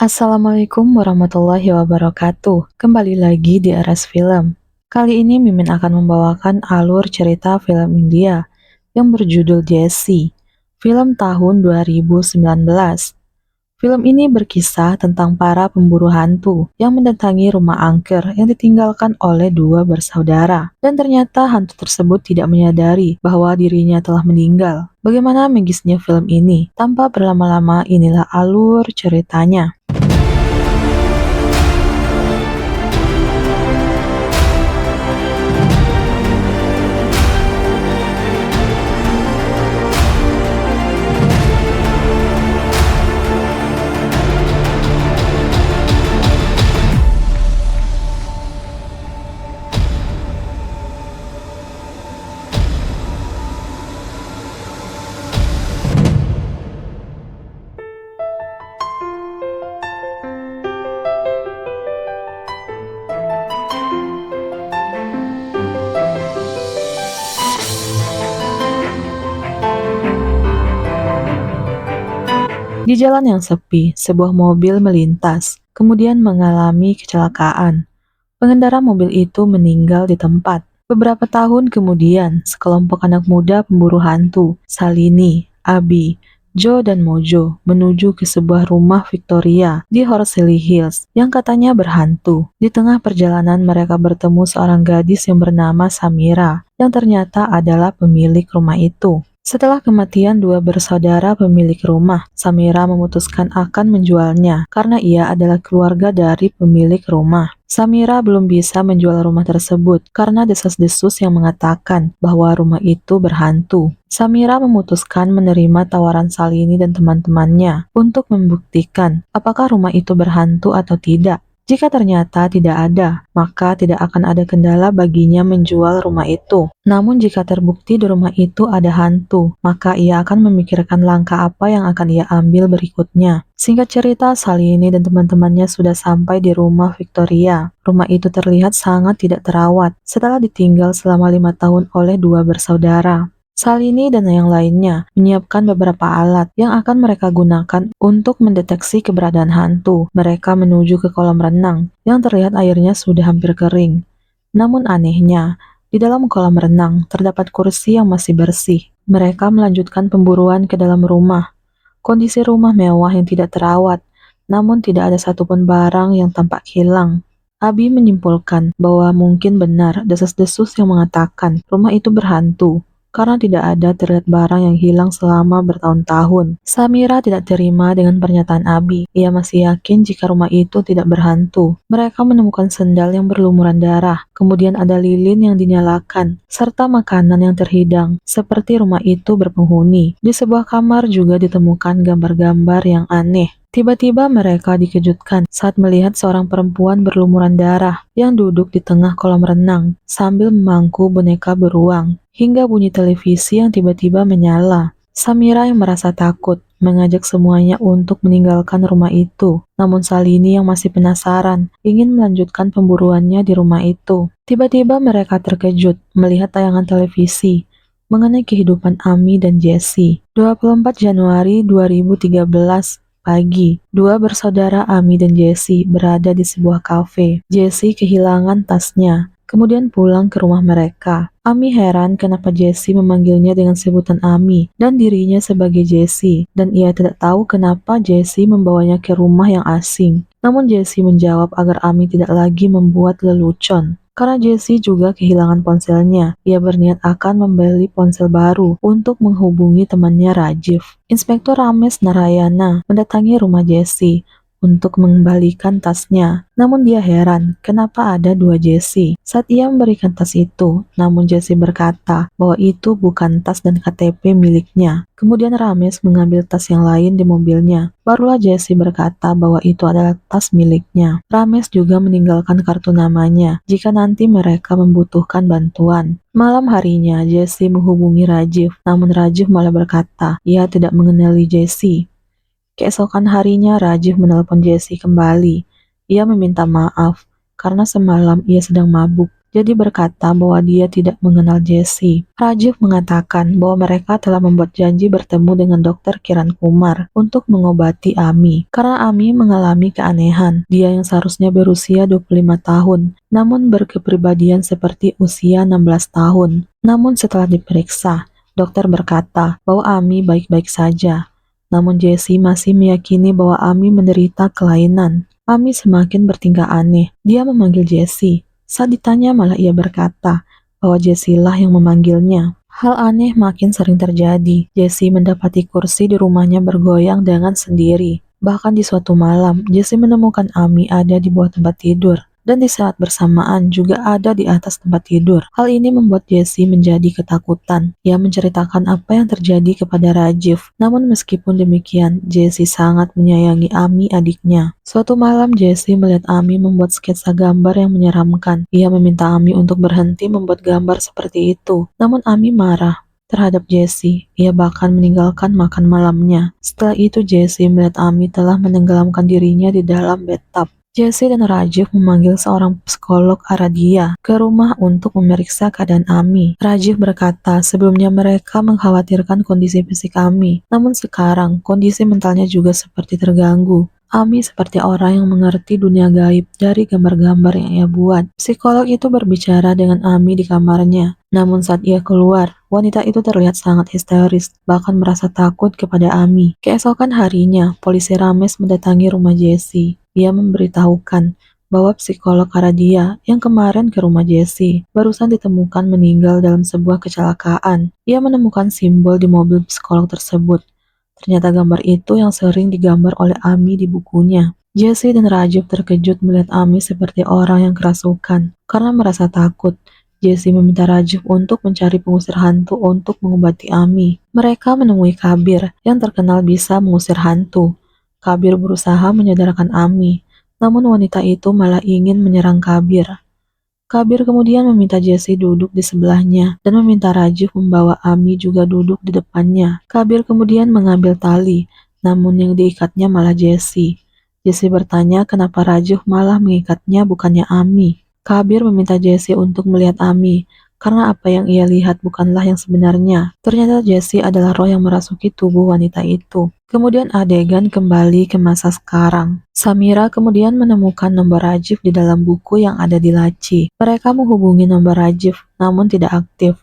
Assalamualaikum warahmatullahi wabarakatuh. Kembali lagi di Aras Film. Kali ini Mimin akan membawakan alur cerita film India yang berjudul Jessie, film tahun 2019. Film ini berkisah tentang para pemburu hantu yang mendatangi rumah angker yang ditinggalkan oleh dua bersaudara. Dan ternyata hantu tersebut tidak menyadari bahwa dirinya telah meninggal. Bagaimana magisnya film ini? Tanpa berlama-lama, inilah alur ceritanya. Di jalan yang sepi, sebuah mobil melintas, kemudian mengalami kecelakaan. Pengendara mobil itu meninggal di tempat. Beberapa tahun kemudian, sekelompok anak muda pemburu hantu, Salini, Abi, Joe dan Mojo, menuju ke sebuah rumah Victoria di Horsley Hills yang katanya berhantu. Di tengah perjalanan mereka bertemu seorang gadis yang bernama Samira, yang ternyata adalah pemilik rumah itu. Setelah kematian dua bersaudara pemilik rumah, Samira memutuskan akan menjualnya karena ia adalah keluarga dari pemilik rumah. Samira belum bisa menjual rumah tersebut karena desas-desus yang mengatakan bahwa rumah itu berhantu. Samira memutuskan menerima tawaran Salini dan teman-temannya untuk membuktikan apakah rumah itu berhantu atau tidak. Jika ternyata tidak ada, maka tidak akan ada kendala baginya menjual rumah itu. Namun jika terbukti di rumah itu ada hantu, maka ia akan memikirkan langkah apa yang akan ia ambil berikutnya. Singkat cerita, Salini dan teman-temannya sudah sampai di rumah Victoria. Rumah itu terlihat sangat tidak terawat setelah ditinggal selama 5 tahun oleh dua bersaudara. Salini dan yang lainnya menyiapkan beberapa alat yang akan mereka gunakan untuk mendeteksi keberadaan hantu. Mereka menuju ke kolam renang yang terlihat airnya sudah hampir kering. Namun anehnya, di dalam kolam renang terdapat kursi yang masih bersih. Mereka melanjutkan pemburuan ke dalam rumah. Kondisi rumah mewah yang tidak terawat, namun tidak ada satupun barang yang tampak hilang. Abi menyimpulkan bahwa mungkin benar desas-desus yang mengatakan rumah itu berhantu, karena tidak ada terlihat barang yang hilang selama bertahun-tahun. Samira tidak terima dengan pernyataan Abi. Ia masih yakin jika rumah itu tidak berhantu. Mereka menemukan sendal yang berlumuran darah, kemudian ada lilin yang dinyalakan, serta makanan yang terhidang, seperti rumah itu berpenghuni. Di sebuah kamar juga ditemukan gambar-gambar yang aneh. Tiba-tiba mereka dikejutkan saat melihat seorang perempuan berlumuran darah yang duduk di tengah kolam renang sambil memangku boneka beruang, hingga bunyi televisi yang tiba-tiba menyala. Samira yang merasa takut mengajak semuanya untuk meninggalkan rumah itu. Namun Salini yang masih penasaran ingin melanjutkan pemburuannya di rumah itu. Tiba-tiba mereka terkejut melihat tayangan televisi mengenai kehidupan Ami dan Jessie. 24 Januari 2013 pagi, dua bersaudara Ami dan Jessie berada di sebuah kafe. Jessie kehilangan tasnya, kemudian pulang ke rumah mereka. Ami heran kenapa Jessie memanggilnya dengan sebutan Ami dan dirinya sebagai Jessie, dan ia tidak tahu kenapa Jessie membawanya ke rumah yang asing. Namun Jessie menjawab agar Ami tidak lagi membuat lelucon. Karena Jessie juga kehilangan ponselnya, ia berniat akan membeli ponsel baru untuk menghubungi temannya Rajiv. Inspektur Ramesh Narayana mendatangi rumah Jessie untuk mengembalikan tasnya. Namun dia heran kenapa ada dua Jessie. Saat ia memberikan tas itu, namun Jessie berkata bahwa itu bukan tas dan KTP miliknya. Kemudian Ramesh mengambil tas yang lain di mobilnya. Barulah Jessie berkata bahwa itu adalah tas miliknya. Ramesh juga meninggalkan kartu namanya jika nanti mereka membutuhkan bantuan. Malam harinya, Jessie menghubungi Rajiv, namun Rajiv malah berkata ia tidak mengenali Jessie. Keesokan harinya, Rajiv menelpon Jessie kembali. Ia meminta maaf karena semalam ia sedang mabuk. jadi berkata bahwa dia tidak mengenal Jesse. Rajiv mengatakan bahwa mereka telah membuat janji bertemu dengan Dr. Kiran Kumar untuk mengobati Ami. Karena Ami mengalami keanehan, dia yang seharusnya berusia 25 tahun, namun berkepribadian seperti usia 16 tahun. Namun setelah diperiksa, dokter berkata bahwa Ami baik-baik saja. Namun Jesse masih meyakini bahwa Ami menderita kelainan. Ami semakin bertingkah aneh. Dia memanggil Jesse. Saat ditanya malah ia berkata bahwa Jesse lah yang memanggilnya. Hal aneh makin sering terjadi. Jesse mendapati kursi di rumahnya bergoyang dengan sendiri. Bahkan di suatu malam, Jesse menemukan Ami ada di bawah tempat tidur. Dan di saat bersamaan juga ada di atas tempat tidur. Hal ini membuat Jesse menjadi ketakutan. Ia menceritakan apa yang terjadi kepada Rajiv. Namun meskipun demikian, Jesse sangat menyayangi Ami adiknya. Suatu malam Jesse melihat Ami membuat sketsa gambar yang menyeramkan. Ia meminta Ami untuk berhenti membuat gambar seperti itu. Namun Ami marah terhadap Jesse. Ia bahkan meninggalkan makan malamnya. Setelah itu Jesse melihat Ami telah menenggelamkan dirinya di dalam bathtub. Jesse dan Rajiv memanggil seorang psikolog Aradia ke rumah untuk memeriksa keadaan Ami. Rajiv berkata sebelumnya mereka mengkhawatirkan kondisi fisik Ami, namun sekarang kondisi mentalnya juga seperti terganggu. Ami seperti orang yang mengerti dunia gaib dari gambar-gambar yang ia buat. Psikolog itu berbicara dengan Ami di kamarnya. Namun saat ia keluar, wanita itu terlihat sangat histeris, bahkan merasa takut kepada Ami. Keesokan harinya, polisi Ramesh mendatangi rumah Jesse. Ia memberitahukan bahwa psikolog Aradia yang kemarin ke rumah Jesse barusan ditemukan meninggal dalam sebuah kecelakaan. Ia menemukan simbol di mobil psikolog tersebut. Ternyata gambar itu yang sering digambar oleh Ami di bukunya. Jesse dan Rajiv terkejut melihat Ami seperti orang yang kerasukan. Karena merasa takut, Jesse meminta Rajiv untuk mencari pengusir hantu untuk mengobati Ami. Mereka menemui Kabir yang terkenal bisa mengusir hantu. Kabir berusaha menyadarkan Ami, namun wanita itu malah ingin menyerang Kabir. Kabir kemudian meminta Jesse duduk di sebelahnya dan meminta Rajiv membawa Ami juga duduk di depannya. Kabir kemudian mengambil tali, namun yang diikatnya malah Jesse. Jesse bertanya kenapa Rajiv malah mengikatnya bukannya Ami. Kabir meminta Jesse untuk melihat Ami, karena apa yang ia lihat bukanlah yang sebenarnya. Ternyata Jesse adalah roh yang merasuki tubuh wanita itu. Kemudian adegan kembali ke masa sekarang. Samira kemudian menemukan nomor Rajiv di dalam buku yang ada di laci. Mereka menghubungi nomor Rajiv, namun tidak aktif.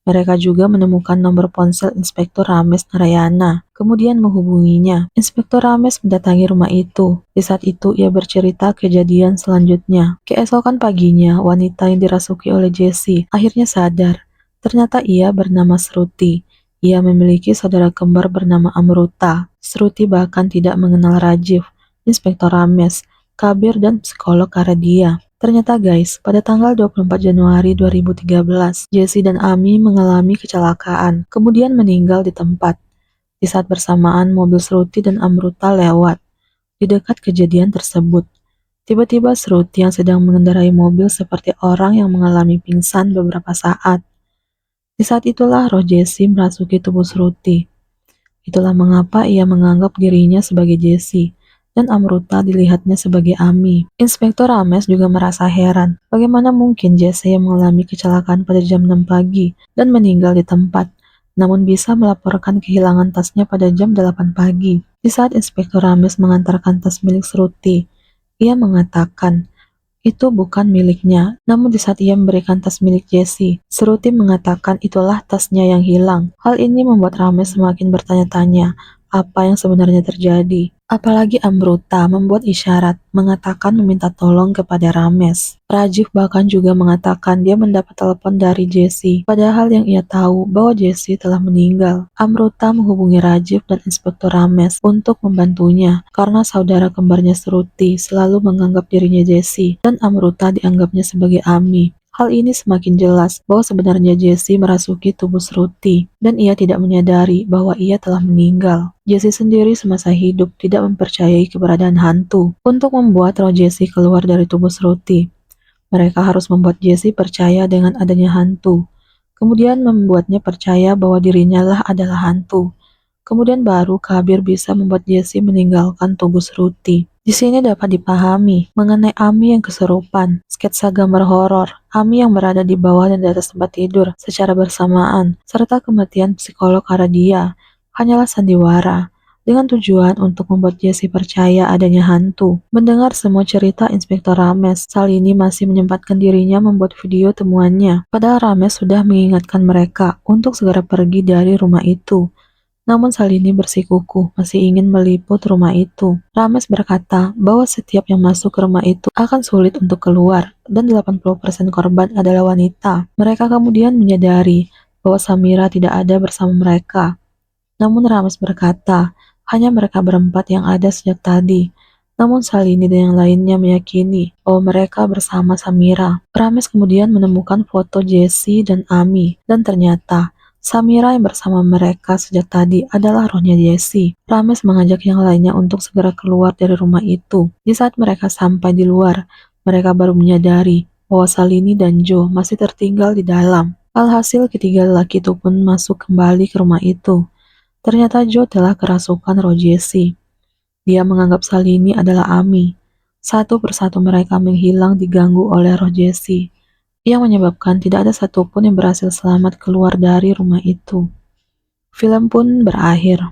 Mereka juga menemukan nomor ponsel Inspektur Ramesh Narayana, kemudian menghubunginya. Inspektur Ramesh mendatangi rumah itu. Di saat itu ia bercerita kejadian selanjutnya. Keesokan paginya, wanita yang dirasuki oleh Jesse akhirnya sadar. Ternyata ia bernama Shruti. Ia memiliki saudara kembar bernama Amruta. Shruti bahkan tidak mengenal Rajiv, Inspektur Ramesh, Kabir, dan psikolog Aradia. Ternyata guys, pada tanggal 24 Januari 2013, Jesse dan Ami mengalami kecelakaan, kemudian meninggal di tempat. Di saat bersamaan, mobil Shruti dan Amruta lewat. Di dekat kejadian tersebut, tiba-tiba Shruti yang sedang mengendarai mobil seperti orang yang mengalami pingsan beberapa saat. Di saat itulah roh Jesse merasuki tubuh Shruti. Itulah mengapa ia menganggap dirinya sebagai Jesse, dan Amruta dilihatnya sebagai Ami. Inspektur Ramesh juga merasa heran, bagaimana mungkin Jesse yang mengalami kecelakaan pada jam 6 pagi dan meninggal di tempat, namun bisa melaporkan kehilangan tasnya pada jam 8 pagi. Di saat Inspektur Ramesh mengantarkan tas milik Shruti, ia mengatakan, itu bukan miliknya, namun di saat ia memberikan tas milik Jesse, Shruti mengatakan itulah tasnya yang hilang. Hal ini membuat Ramesh semakin bertanya-tanya apa yang sebenarnya terjadi. Apalagi Amruta membuat isyarat, mengatakan meminta tolong kepada Ramesh. Rajiv bahkan juga mengatakan dia mendapat telepon dari Jesse, padahal yang ia tahu bahwa Jesse telah meninggal. Amruta menghubungi Rajiv dan Inspektur Ramesh untuk membantunya, karena saudara kembarnya Shruti selalu menganggap dirinya Jesse, dan Amruta dianggapnya sebagai Ami. Hal ini semakin jelas bahwa sebenarnya Jesse merasuki tubuh Shruti, dan ia tidak menyadari bahwa ia telah meninggal. Jesse sendiri semasa hidup tidak mempercayai keberadaan hantu. Untuk membuat roh Jesse keluar dari tubuh Shruti, mereka harus membuat Jesse percaya dengan adanya hantu, kemudian membuatnya percaya bahwa dirinya lah adalah hantu. Kemudian baru Kabir bisa membuat Jesse meninggalkan tubuh Shruti. Di Di sini dapat dipahami mengenai Ami yang kesurupan, sketsa gambar horor, Ami yang berada di bawah dan di atas tempat tidur secara bersamaan, serta kematian psikolog karena dia hanyalah sandiwara, dengan tujuan untuk membuat Jesse percaya adanya hantu. Mendengar semua cerita Inspektur Rames, Salini masih menyempatkan dirinya membuat video temuannya. Padahal Rames sudah mengingatkan mereka untuk segera pergi dari rumah itu. Namun Salini bersikukuh masih ingin meliput rumah itu. Rames berkata bahwa setiap yang masuk ke rumah itu akan sulit untuk keluar dan 80% korban adalah wanita. Mereka kemudian menyadari bahwa Samira tidak ada bersama mereka. Namun Rames berkata, hanya mereka berempat yang ada sejak tadi. Namun Salini dan yang lainnya meyakini bahwa mereka bersama Samira. Rames kemudian menemukan foto Jesse dan Ami, dan ternyata Samira yang bersama mereka sejak tadi adalah rohnya Jesse. Rames mengajak yang lainnya untuk segera keluar dari rumah itu. Di saat mereka sampai di luar, mereka baru menyadari bahwa Salini dan Joe masih tertinggal di dalam. Alhasil ketiga lelaki itu pun masuk kembali ke rumah itu. Ternyata Joe telah kerasukan roh Jesse. Dia menganggap Salini adalah Ami. Satu persatu mereka menghilang diganggu oleh roh Jesse, yang menyebabkan tidak ada satupun yang berhasil selamat keluar dari rumah itu. Film pun berakhir.